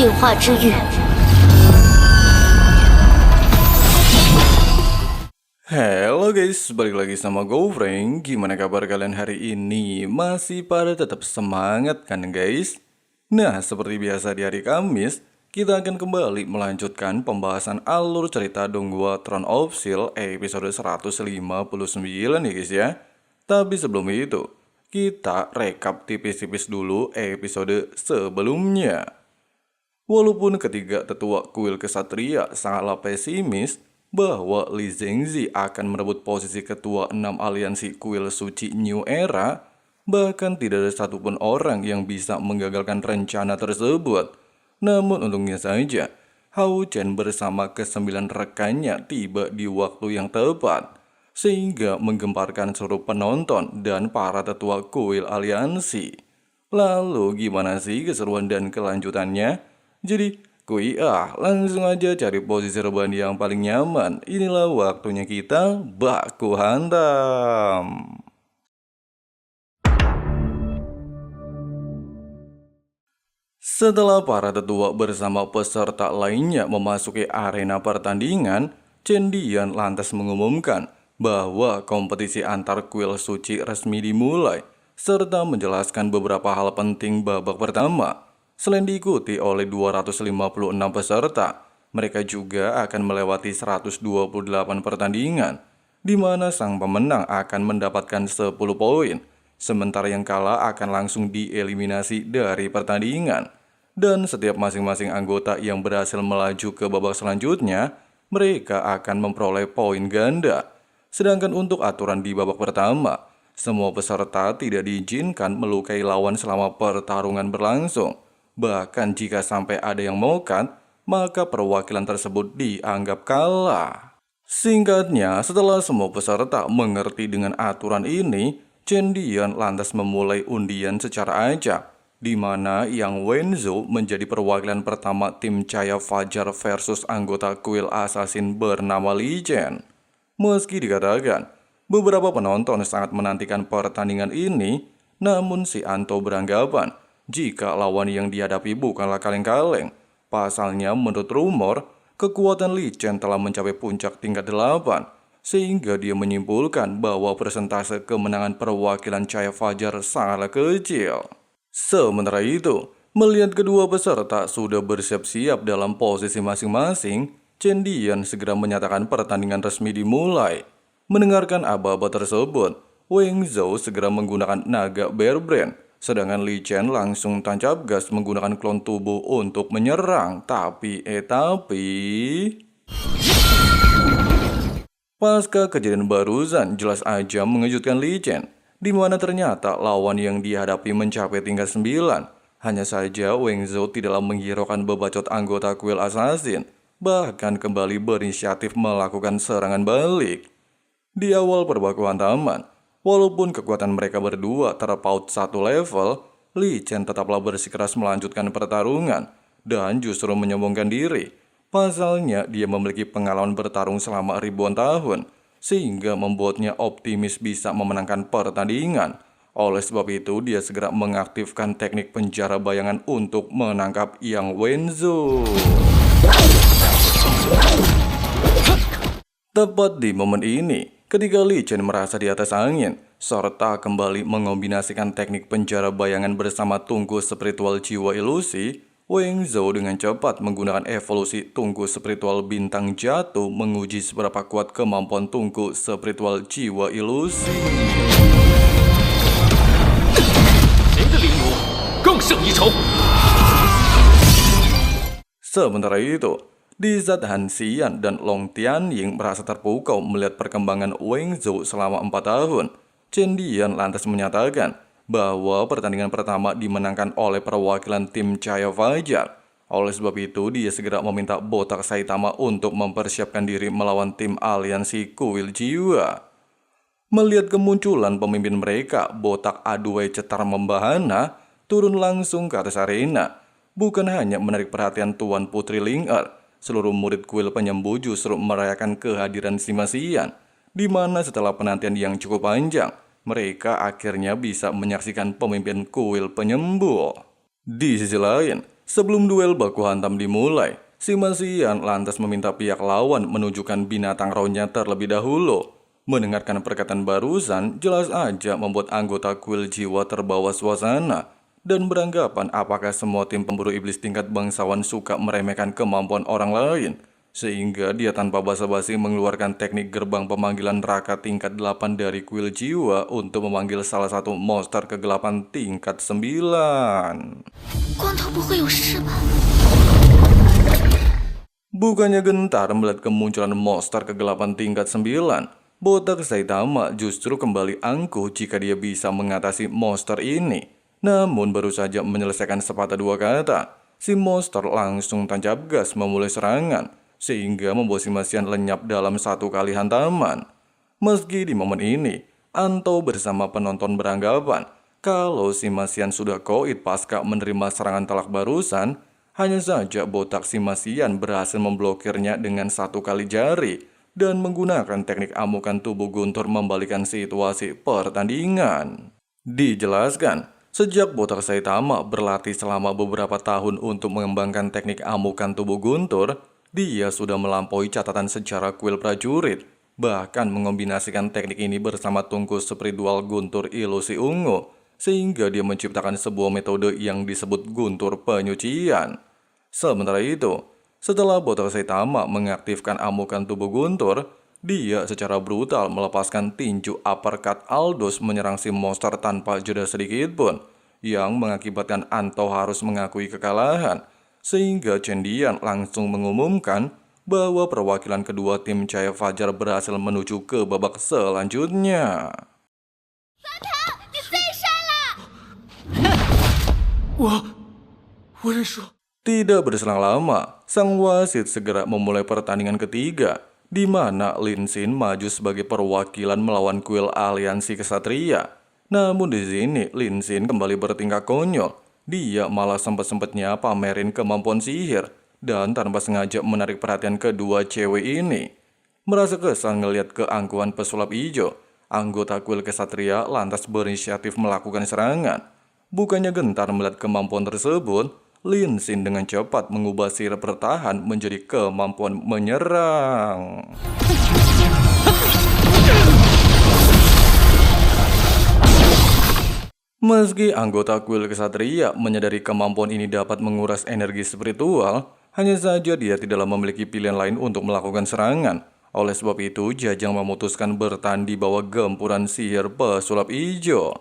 进化之欲。 Halo guys, balik lagi sama GoFrank. Gimana kabar kalian hari ini? Masih pada tetap semangat kan guys? Nah, seperti biasa di hari Kamis, kita akan kembali melanjutkan pembahasan alur cerita Donghua Throne of Steel episode 159 ya guys ya. Tapi sebelum itu, kita rekap tipis-tipis dulu episode sebelumnya. Walaupun ketiga tetua kuil kesatria sangatlah pesimis bahwa Li Zhengzi akan merebut posisi ketua 6 aliansi kuil suci New Era, bahkan tidak ada satupun orang yang bisa menggagalkan rencana tersebut. Namun untungnya saja, Hao Chen bersama ke-9 rekannya tiba di waktu yang tepat, sehingga menggemparkan seluruh penonton dan para tetua kuil aliansi. Lalu gimana sih keseruan dan kelanjutannya? Jadi, langsung aja cari posisi rebahan yang paling nyaman. Inilah waktunya kita baku hantam. Setelah para tetua bersama peserta lainnya memasuki arena pertandingan, Chen Dian lantas mengumumkan bahwa kompetisi antar kuil suci resmi dimulai, serta menjelaskan beberapa hal penting babak pertama. Selain diikuti oleh 256 peserta, mereka juga akan melewati 128 pertandingan, di mana sang pemenang akan mendapatkan 10 poin, sementara yang kalah akan langsung dieliminasi dari pertandingan. Dan setiap masing-masing anggota yang berhasil melaju ke babak selanjutnya, mereka akan memperoleh poin ganda. Sedangkan untuk aturan di babak pertama, semua peserta tidak diizinkan melukai lawan selama pertarungan berlangsung. Bahkan jika sampai ada yang mokat, maka perwakilan tersebut dianggap kalah. Singkatnya, setelah semua peserta mengerti dengan aturan ini, Chen Dian lantas memulai undian secara acak, di mana Yang Wenzhou menjadi perwakilan pertama tim Cahaya Fajar versus anggota kuil assassin bernama Li Chen. Meski dikatakan, beberapa penonton sangat menantikan pertandingan ini, namun si Anto beranggapan jika lawan yang dihadapi bukanlah kaleng-kaleng. Pasalnya menurut rumor, kekuatan Li Chen telah mencapai puncak tingkat 8, sehingga dia menyimpulkan bahwa persentase kemenangan perwakilan Cahaya Fajar sangatlah kecil. Sementara itu, melihat kedua peserta sudah bersiap-siap dalam posisi masing-masing, Chen Dian segera menyatakan pertandingan resmi dimulai. Mendengarkan aba-aba tersebut, Weng Zhou segera menggunakan naga Bear Brand, sedangkan Li Chen langsung tancap gas menggunakan klon tubuh untuk menyerang. Tapi pasca kejadian barusan jelas aja mengejutkan Li Chen, di mana ternyata lawan yang dihadapi mencapai tingkat 9. Hanya saja Weng Zhou tidaklah menghiraukan bebacot anggota kuil assassin, bahkan kembali berinisiatif melakukan serangan balik. Di awal perbakuan taman, walaupun kekuatan mereka berdua terpaut satu level, Li Chen tetaplah bersikeras melanjutkan pertarungan dan justru menyombongkan diri. Pasalnya dia memiliki pengalaman bertarung selama ribuan tahun, sehingga membuatnya optimis bisa memenangkan pertandingan. Oleh sebab itu, dia segera mengaktifkan teknik penjara bayangan untuk menangkap Yang Wenzhou. Tepat di momen ini, ketika Li Chen merasa di atas angin, serta kembali mengombinasikan teknik penjara bayangan bersama tungku spiritual jiwa ilusi, Weng Zhou dengan cepat menggunakan evolusi tungku spiritual bintang jatuh menguji seberapa kuat kemampuan tungku spiritual jiwa ilusi. Sementara itu, di saat Han Xian dan Long Tianying merasa terpukau melihat perkembangan Weng Zhou selama 4 tahun, Chen Dian lantas menyatakan bahwa pertandingan pertama dimenangkan oleh perwakilan tim Cahaya Fajar. Oleh sebab itu, dia segera meminta Botak Saitama untuk mempersiapkan diri melawan tim aliansi kuil jiwa. Melihat kemunculan pemimpin mereka, Botak aduai cetar membahana, turun langsung ke atas arena. Bukan hanya menarik perhatian Tuan Putri Ling-Er, seluruh murid kuil penyembuh justru merayakan kehadiran si Masian, di mana setelah penantian yang cukup panjang, mereka akhirnya bisa menyaksikan pemimpin kuil penyembuh. Di sisi lain, Sebelum duel baku hantam dimulai, si Masian lantas meminta pihak lawan menunjukkan binatang raunnya terlebih dahulu. Mendengarkan perkataan barusan, jelas aja membuat anggota kuil jiwa terbawa suasana dan beranggapan apakah semua tim pemburu iblis tingkat bangsawan suka meremehkan kemampuan orang lain. Sehingga dia tanpa basa-basi mengeluarkan teknik gerbang pemanggilan neraka tingkat 8 dari kuil jiwa untuk memanggil salah satu monster kegelapan tingkat 9. 光头不会有事吧？ Bukannya gentar melihat kemunculan monster kegelapan tingkat 9, botak Saitama justru kembali angkuh jika dia bisa mengatasi monster ini. Namun baru saja menyelesaikan sepatah dua kata, si monster langsung tancap gas memulai serangan, sehingga membuat si Masian lenyap dalam satu kali hantaman. Meski di momen ini, Anto bersama penonton beranggapan kalau si Masian sudah koit pasca menerima serangan telak barusan, hanya saja botak si Masian berhasil memblokirnya dengan satu kali jari dan menggunakan teknik amukan tubuh guntur membalikan situasi pertandingan. Dijelaskan, sejak botak Saitama berlatih selama beberapa tahun untuk mengembangkan teknik amukan tubuh guntur, dia sudah melampaui catatan secara kuil prajurit, bahkan mengombinasikan teknik ini bersama tungku spiritual guntur ilusi ungu, sehingga dia menciptakan sebuah metode yang disebut guntur penyucian. Sementara itu, setelah botak Saitama mengaktifkan amukan tubuh guntur, dia secara brutal melepaskan tinju uppercut Aldous menyerang si monster tanpa jeda sedikit pun, yang mengakibatkan Anto harus mengakui kekalahan, sehingga Cendian langsung mengumumkan bahwa perwakilan kedua tim Cahaya Fajar berhasil menuju ke babak selanjutnya. 你再杀了！我认输。 Tidak berselang lama, sang wasit segera memulai pertandingan ketiga, di mana Lin Xin maju sebagai perwakilan melawan kuil aliansi kesatria. Namun di sini Lin Xin kembali bertingkah konyol. Dia malah sempat-sempatnya pamerin kemampuan sihir dan tanpa sengaja menarik perhatian kedua cewek ini. Merasa kesal ngelihat keangkuhan pesulap hijau, anggota kuil kesatria lantas berinisiatif melakukan serangan. Bukannya gentar melihat kemampuan tersebut, Lin Xin dengan cepat mengubah sihir bertahan menjadi kemampuan menyerang. Meski anggota kuil kesatria menyadari kemampuan ini dapat menguras energi spiritual, hanya saja dia tidaklah memiliki pilihan lain untuk melakukan serangan. Oleh sebab itu, Jajang memutuskan bertahan di bawah gempuran sihir pesulap hijau.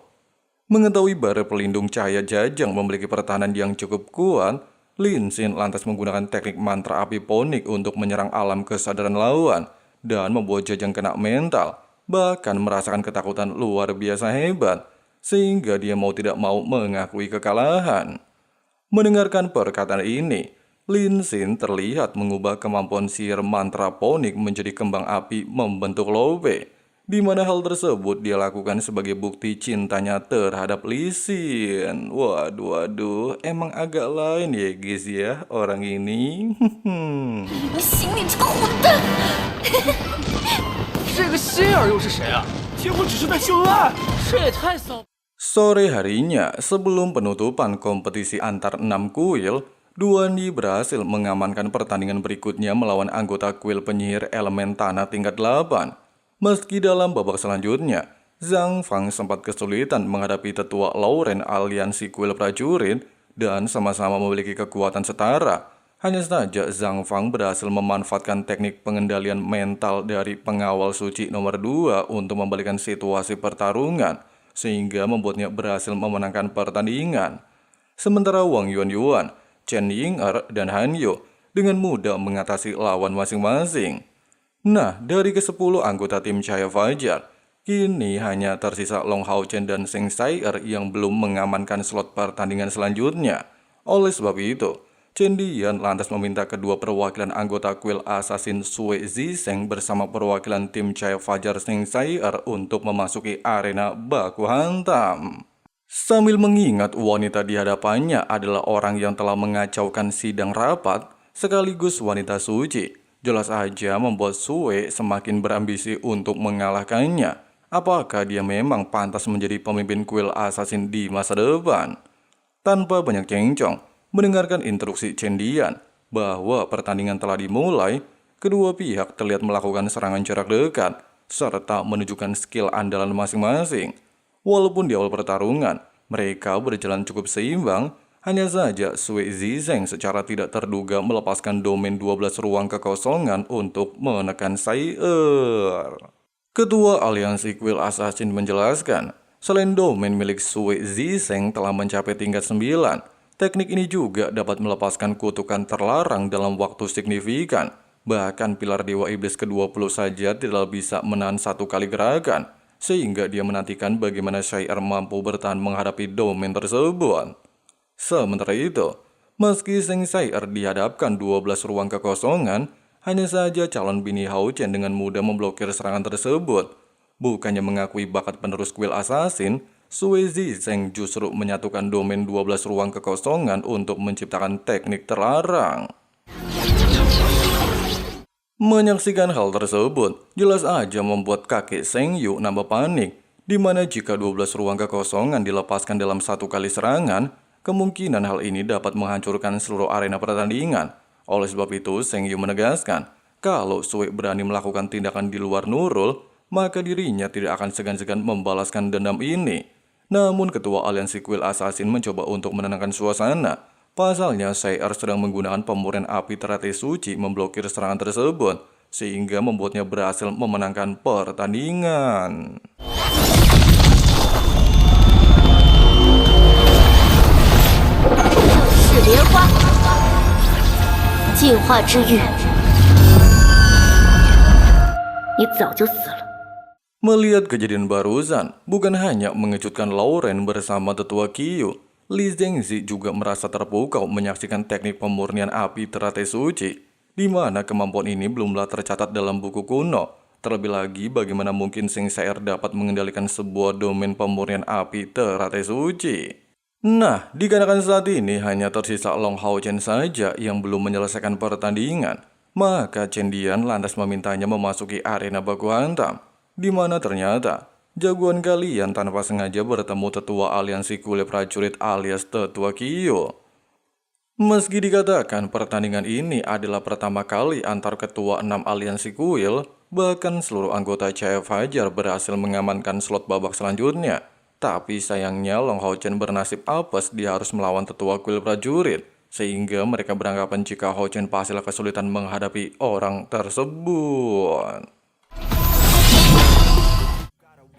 Mengetahui bara pelindung cahaya Jajang memiliki pertahanan yang cukup kuat, Lin Xin lantas menggunakan teknik mantra api ponik untuk menyerang alam kesadaran lawan dan membuat Jajang kena mental, bahkan merasakan ketakutan luar biasa hebat, sehingga dia mau tidak mau mengakui kekalahan. Mendengarkan perkataan ini, Lin Xin terlihat mengubah kemampuan sihir mantra ponik menjadi kembang api membentuk lobe, di mana hal tersebut dia lakukan sebagai bukti cintanya terhadap Li Xin. Waduh, emang agak lain ya guys ya orang ini. 你醒你这个混蛋！这个心儿又是谁啊？结果只是在秀恩爱，这也太骚。 Sore harinya, sebelum penutupan kompetisi antar 6 kuil, Duandi berhasil mengamankan pertandingan berikutnya melawan anggota kuil penyihir elemen tanah tingkat 8. Meski dalam babak selanjutnya, Zhang Fang sempat kesulitan menghadapi tetua Lauren aliansi kuil prajurit dan sama-sama memiliki kekuatan setara. Hanya saja Zhang Fang berhasil memanfaatkan teknik pengendalian mental dari pengawal suci nomor 2 untuk membalikan situasi pertarungan, sehingga membuatnya berhasil memenangkan pertandingan. Sementara Wang Yuan, Chen Ying'er, dan Han Yu dengan mudah mengatasi lawan masing-masing. Nah, dari ke-10 anggota tim Cahaya Fajar, kini hanya tersisa Long Hao Chen dan Seng Sai'er yang belum mengamankan slot pertandingan selanjutnya. Oleh sebab itu, Chen Dian lantas meminta kedua perwakilan anggota kuil assassin Sui Zisheng bersama perwakilan tim Cahaya Fajar Seng Sai'er untuk memasuki arena baku hantam. Sambil mengingat wanita di hadapannya adalah orang yang telah mengacaukan sidang rapat, sekaligus wanita suci, jelas aja membuat Sui semakin berambisi untuk mengalahkannya. Apakah dia memang pantas menjadi pemimpin kuil assassin di masa depan? Tanpa banyak cengcong, Mendengarkan instruksi Cendian bahwa pertandingan telah dimulai, kedua pihak terlihat melakukan serangan jarak dekat serta menunjukkan skill andalan masing-masing. Walaupun di awal pertarungan mereka berjalan cukup seimbang, hanya saja Sui Zizeng secara tidak terduga melepaskan domain 12 ruang kekosongan untuk menekan Sair. Ketua Aliansi Kuil Assassin menjelaskan, selain domain milik Sui Zizeng telah mencapai tingkat 9, teknik ini juga dapat melepaskan kutukan terlarang dalam waktu signifikan. Bahkan pilar Dewa Iblis ke-20 saja tidak bisa menahan satu kali gerakan, sehingga dia menantikan bagaimana Sair mampu bertahan menghadapi domain tersebut. Sementara itu, meski Seng Sair dihadapkan 12 ruang kekosongan, hanya saja calon bini Hao Chen dengan mudah memblokir serangan tersebut. Bukannya mengakui bakat penerus kuil assassin, Sui Zizeng justru menyatukan domain 12 ruang kekosongan untuk menciptakan teknik terlarang. Menyaksikan hal tersebut, jelas aja membuat kakek Seng Yu nambah panik, di mana jika 12 ruang kekosongan dilepaskan dalam satu kali serangan, kemungkinan hal ini dapat menghancurkan seluruh arena pertandingan. Oleh sebab itu, Seng Yu menegaskan, kalau Sui berani melakukan tindakan di luar Nurul, maka dirinya tidak akan segan-segan membalaskan dendam ini. Namun ketua aliansi kuil assassin mencoba untuk menenangkan suasana. Pasalnya Sair sedang menggunakan pemurnian api teratai suci memblokir serangan tersebut, sehingga membuatnya berhasil memenangkan pertandingan. Melihat kejadian barusan, bukan hanya mengejutkan Lauren bersama tetua Qiyu, Li Zhengzi juga merasa terpukau menyaksikan teknik pemurnian api teratai suci, di mana kemampuan ini belumlah tercatat dalam buku kuno. Terlebih lagi, bagaimana mungkin Seng Sair dapat mengendalikan sebuah domain pemurnian api teratai suci? Nah, dikarenakan saat ini hanya tersisa Long Hao Chen saja yang belum menyelesaikan pertandingan, maka Cendian lantas memintanya memasuki arena baku hantam, di mana ternyata jagoan kalian tanpa sengaja bertemu tetua aliansi kuil prajurit alias tetua Qiyu. Meski dikatakan pertandingan ini adalah pertama kali antar ketua 6 aliansi kuil, bahkan seluruh anggota Cahaya Fajar berhasil mengamankan slot babak selanjutnya. Tapi sayangnya Long Hao Chen bernasib apes, dia harus melawan tetua kuil prajurit, sehingga mereka beranggapan jika Hao Chen pasti kesulitan menghadapi orang tersebut.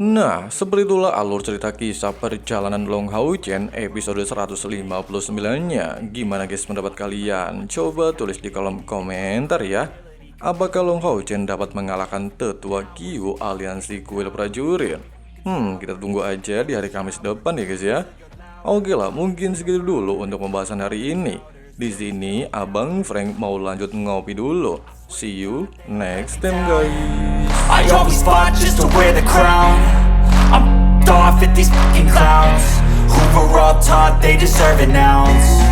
Nah, seperti itulah alur cerita kisah perjalanan Long Hao Chen episode 159-nya. Gimana guys pendapat kalian? Coba tulis di kolom komentar ya. Apakah Long Hao Chen dapat mengalahkan tetua Qiyu aliansi kuil prajurit? Kita tunggu aja di hari Kamis depan ya guys ya. Oke lah, mungkin segitu dulu untuk pembahasan hari ini. Di sini Abang Frank mau lanjut ngopi dulu. See you next time guys. I always fought just to wear the crown. I'm off at these fucking clowns who were all taught they deserve an ounce.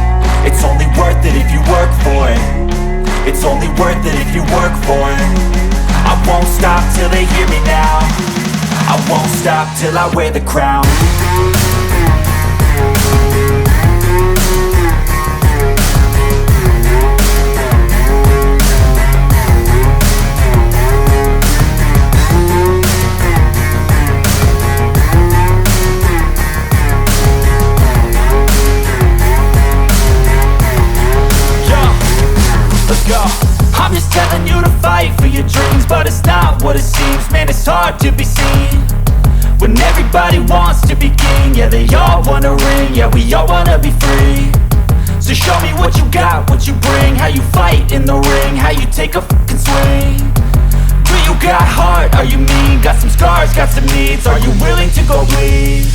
It's only worth it if you work for it. It's only worth it if you work for it. I won't stop till they hear me now. I won't stop till I wear the crown. I'm just telling you to fight for your dreams, but it's not what it seems. Man, it's hard to be seen when everybody wants to be king. Yeah, they all wanna ring. Yeah, we all wanna be free. So show me what you got, what you bring, how you fight in the ring, how you take a fucking swing. Do you got heart? Are you mean? Got some scars, got some needs. Are you willing to go bleed?